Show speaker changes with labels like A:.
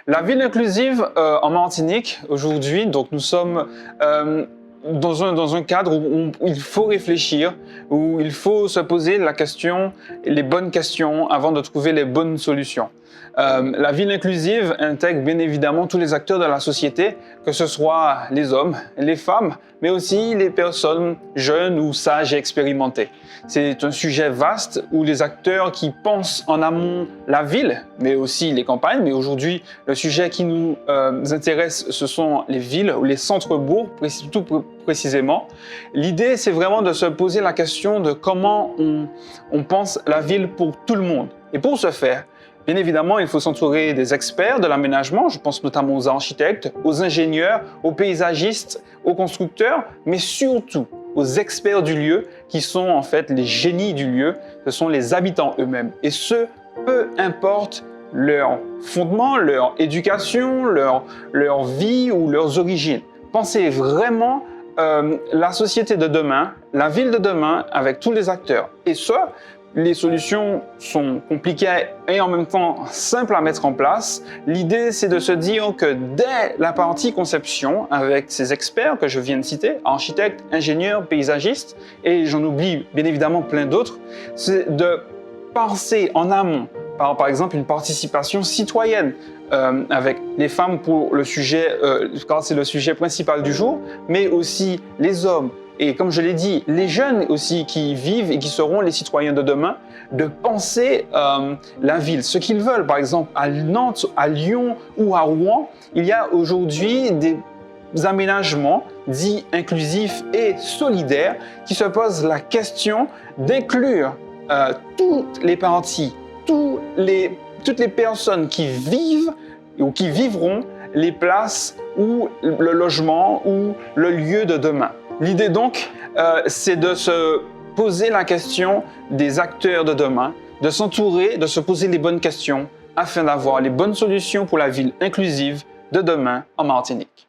A: La ville inclusive en Martinique, aujourd'hui, donc nous sommes dans un cadre où il faut réfléchir, où il faut se poser la question, les bonnes questions avant de trouver les bonnes solutions. La ville inclusive intègre bien évidemment tous les acteurs de la société, que ce soit les hommes, les femmes, mais aussi les personnes jeunes ou sages et expérimentées. C'est un sujet vaste où les acteurs qui pensent en amont la ville, mais aussi les campagnes, mais aujourd'hui le sujet qui nous intéresse, ce sont les villes ou les centres-bourgs, tout précisément. L'idée, c'est vraiment de se poser la question de comment on pense la ville pour tout le monde. Et pour ce faire, bien évidemment, il faut s'entourer des experts de l'aménagement, je pense notamment aux architectes, aux ingénieurs, aux paysagistes, aux constructeurs, mais surtout aux experts du lieu qui sont en fait les génies du lieu, ce sont les habitants eux-mêmes. Et ce, peu importe leur fondement, leur éducation, leur vie ou leurs origines. Pensez vraiment la société de demain, la ville de demain avec tous les acteurs. Et ce, les solutions sont compliquées et en même temps simples à mettre en place. L'idée, c'est de se dire que dès la partie conception, avec ces experts que je viens de citer, architectes, ingénieurs, paysagistes, et j'en oublie bien évidemment plein d'autres, c'est de penser en amont, par exemple une participation citoyenne, avec les femmes pour le sujet, car c'est le sujet principal du jour, mais aussi les hommes, et comme je l'ai dit, les jeunes aussi qui vivent et qui seront les citoyens de demain, de penser la ville, ce qu'ils veulent. Par exemple, à Nantes, à Lyon ou à Rouen, il y a aujourd'hui des aménagements dits inclusifs et solidaires qui se posent la question d'inclure toutes les parties, toutes les personnes qui vivent ou qui vivront les places ou le logement ou le lieu de demain. L'idée donc, c'est de se poser la question des acteurs de demain, de s'entourer, de se poser les bonnes questions afin d'avoir les bonnes solutions pour la ville inclusive de demain en Martinique.